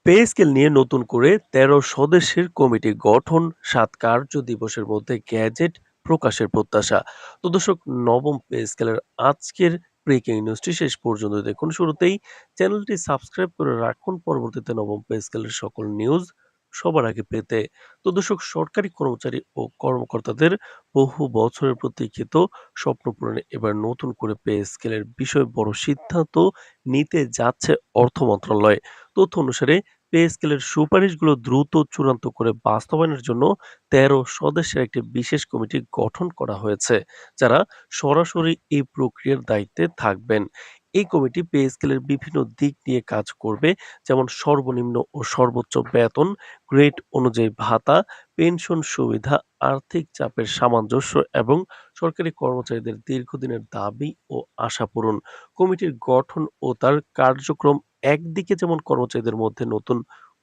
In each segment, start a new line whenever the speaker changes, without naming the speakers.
Pay scale নিয়ে নতুন করে ১৩ সদস্যের কমিটি গঠন, ৭ কার্য দিবসের মধ্যে গ্যাজেট প্রকাশের প্রত্যাশা। তো দর্শক, নবম পে স্কেলের আজকের ব্রেকিং নিউজটি শেষ পর্যন্ত দেখুন। শুরুতেই চ্যানেলটি সাবস্ক্রাইব করে রাখুন পরবর্তীতে নবম পে স্কেলের সকল নিউজ সবার আগে পেতে। তো দর্শক, সরকারি কর্মচারী ও কর্মকর্তাদের বহু বছরের প্রতীক্ষিত স্বপ্ন পূরণে এবার নতুন করে পে স্কেলের বিষয়ে বড় সিদ্ধান্ত নিতে যাচ্ছে অর্থ মন্ত্রণালয়। তথ্য অনুসারে পে স্কেলের সুপারিশগুলো দ্রুত চূড়ান্ত করে বাস্তবায়নের জন্য ১৩ সদস্যের একটি বিশেষ কমিটি গঠন করা হয়েছে, যারা সরাসরি এই প্রক্রিয়ার দায়িত্বে থাকবেন। এই কমিটি পে স্কেলের বিভিন্ন দিক নিয়ে কাজ করবে, যেমন সর্বনিম্ন ও সর্বোচ্চ বেতন, গ্রেড অনুযায়ী ভাতা, পেনশন সুবিধা, আর্থিক চাপের সামঞ্জস্য এবং সরকারি কর্মচারীদের দীর্ঘদিনের দাবি ও আশা পূরণ। কমিটির গঠন ও তার কার্যক্রম একদিকে যেমন কর্মচারীদের মধ্যে নতুন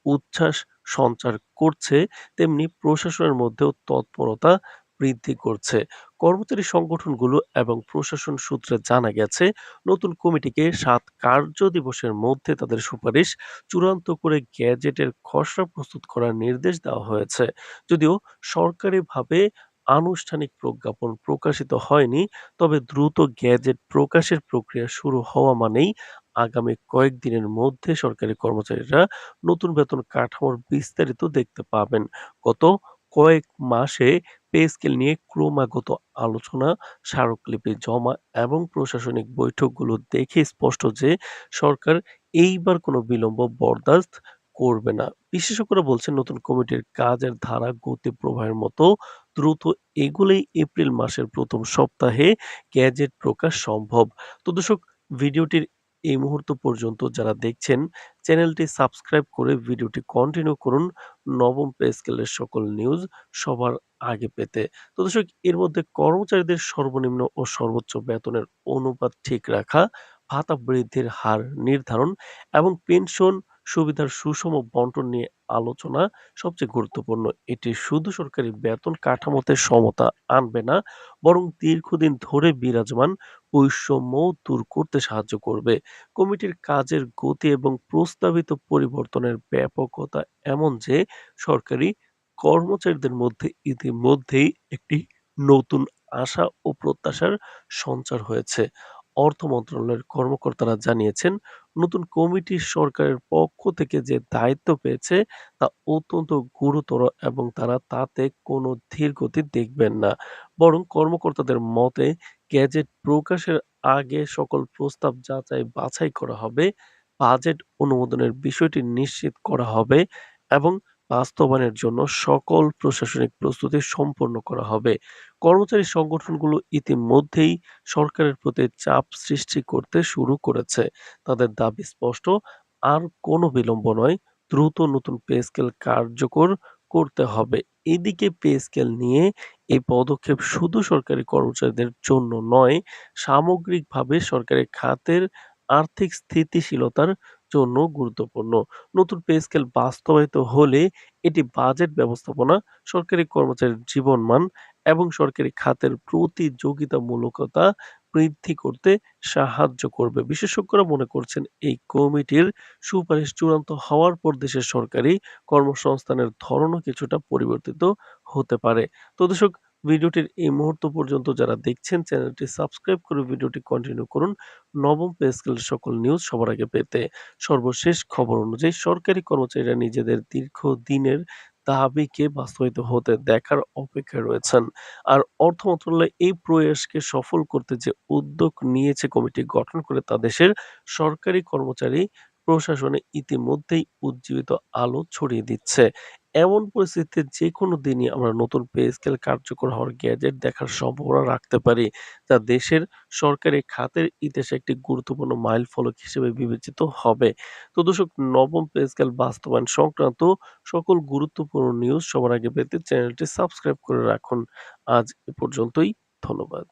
উচ্ছ্বাস সঞ্চার করছে, তেমনি প্রশাসনের মধ্যেও তৎপরতা বৃদ্ধি করছে। কর্মচারী সংগঠনগুলো এবং প্রশাসন সূত্রে জানা গেছে, নতুন কমিটিকে ৭ কার্য দিবসের মধ্যে তাদের সুপারিশ চূড়ান্ত করে গ্যাজেটের খসড়া প্রস্তুত করার নির্দেশ দেওয়া হয়েছে। যদিও সরকারিভাবে আনুষ্ঠানিক প্রজ্ঞাপন প্রকাশিত হয়নি, তবে দ্রুত গ্যাজেট প্রকাশের প্রক্রিয়া শুরু হওয়া মানেই আগামী কয়েকদিনের মধ্যে সরকারি কর্মচারীরা নতুন বেতন কাঠামোর বিস্তারিত দেখতে পাবেন। গত কয়েক মাসে পে স্কেল নিয়ে ক্রমাগত আলোচনা, স্মারকলিপি জমা এবং প্রশাসনিক বৈঠকগুলো দেখে স্পষ্ট যে সরকার এইবার কোনো বিলম্ব বরদাস্ত করবে না। বিশেষজ্ঞরা বলছেন, নতুন কমিটির কাজের ধারা গতি প্রবাহের মতো দ্রুত এগুলেই এপ্রিল মাসের প্রথম সপ্তাহে গ্যাজেট প্রকাশ সম্ভব। তো দর্শক, ভিডিওটির এই মুহূর্ত পর্যন্ত যারা দেখছেন, চ্যানেলটি সাবস্ক্রাইব করে ভিডিওটি কন্টিনিউ করুন নবম পে স্কেলের সকল নিউজ সবার আগে পেতে। তো দর্শক, এর মধ্যে কর্মচারীদের সর্বনিম্ন ও সর্বোচ্চ বেতনের অনুপাত ঠিক রাখা, ভাতা বৃদ্ধির হার নির্ধারণ এবং পেনশন সুবিধার সুষম বন্টন নিয়ে আলোচনা সবচেয়ে গুরুত্বপূর্ণ। এটি শুধু সরকারি বেতন কাঠামোতে সমতা আনবে না, বরং দীর্ঘদিন ধরে বিরাজমান বৈষম্য দূর করতে সাহায্য করবে। কমিটির কাজের গতি এবং প্রস্তাবিত পরিবর্তনের ব্যাপকতা এমন যে সরকারি কর্মচারীদের মধ্যে ইতিমধ্যেই একটি নতুন আশা ও প্রত্যাশার সঞ্চার হয়েছে। অর্থ মন্ত্রণালয়ের কর্মকর্তারা জানিয়েছেন, নতুন কমিটি সরকারের পক্ষ থেকে যে দায়িত্ব পেয়েছে তা অত্যন্ত গুরুতর এবং তারা তাতে কোনো ধীরগতি দেখবেন না। বরং কর্মকর্তাদের মতে গ্যাজেট প্রকাশের আগে সকল প্রস্তাব যাচাই বাছাই করা হবে, বাজেট অনুমোদনের বিষয়টি নিশ্চিত করা হবে এবং বাস্তবায়নের জন্য সকল প্রশাসনিক প্রস্তুতি সম্পন্ন করা হবে। কর্মচারী সংগঠনগুলো ইতিমধ্যেই সরকারের প্রতি চাপ সৃষ্টি করতে শুরু করেছে। তাদের দাবি স্পষ্ট, আর কোনো বিলম্ব নয়, দ্রুত নতুন পে স্কেল কার্যকর করতে হবে। এদিকে পে স্কেল নিয়ে এই পদক্ষেপ শুধু সরকারি কর্মচারীদের জন্য নয়, সামগ্রিকভাবে সরকারি খাতের আর্থিক স্থিতিশীলতার জন্য গুরুত্বপূর্ণ। নতুন পে স্কেল বাস্তবায়িত হলে এটি বাজেট ব্যবস্থাপনা, সরকারি কর্মচারীর জীবনমান এবং সরকারি খাতের প্রতিযোগিতামূলকতা বৃদ্ধি করতে সাহায্য করবে। বিশেষজ্ঞরা মনে করছেন, এই কমিটির সুপারিশ চূড়ান্ত হওয়ার পর দেশের সরকারি কর্মসংস্থানের ধরনও কিছুটা পরিবর্তিত হতে পারে। তো দর্শক, ভিডিওটির এই মুহূর্ত পর্যন্ত যারা দেখছেন, চ্যানেলটি সাবস্ক্রাইব করে ভিডিওটি কন্টিনিউ করুন নবম পে স্কেলের সকল নিউজ সবার আগে পেতে। সর্বশেষ খবর অনুযায়ী সরকারি কর্মচারীরা নিজেদের দীর্ঘদিনের দাবিকে বাস্তবায়িত হতে দেখার অপেক্ষায় রয়েছেন। আর অর্থ মন্ত্রণালয় এই প্রয়াসকে সফল করতে যে উদ্যোগ নিয়েছে কমিটি গঠন করে, তা দেশের সরকারি কর্মচারী প্রশাসনে ইতিমধ্যেই উজ্জীবিত আলো ছড়িয়ে দিচ্ছে। এমন পরিস্থিতিতে যেকোনো দিনই আমরা নতুন পে স্কেল কার্যকর হওয়ার গ্যাজেট দেখার সম্ভাবনা রাখতে পারি, যা দেশের সরকারি খাতের ইতিহাসে একটি গুরুত্বপূর্ণ মাইলফলক হিসেবে বিবেচিত হবে। তো দর্শক, নবম পে স্কেল বাস্তবায়ন সংক্রান্ত সকল গুরুত্বপূর্ণ নিউজ সবার আগে পেতে চ্যানেলটি সাবস্ক্রাইব করে রাখুন। আজ এ পর্যন্তই। ধন্যবাদ।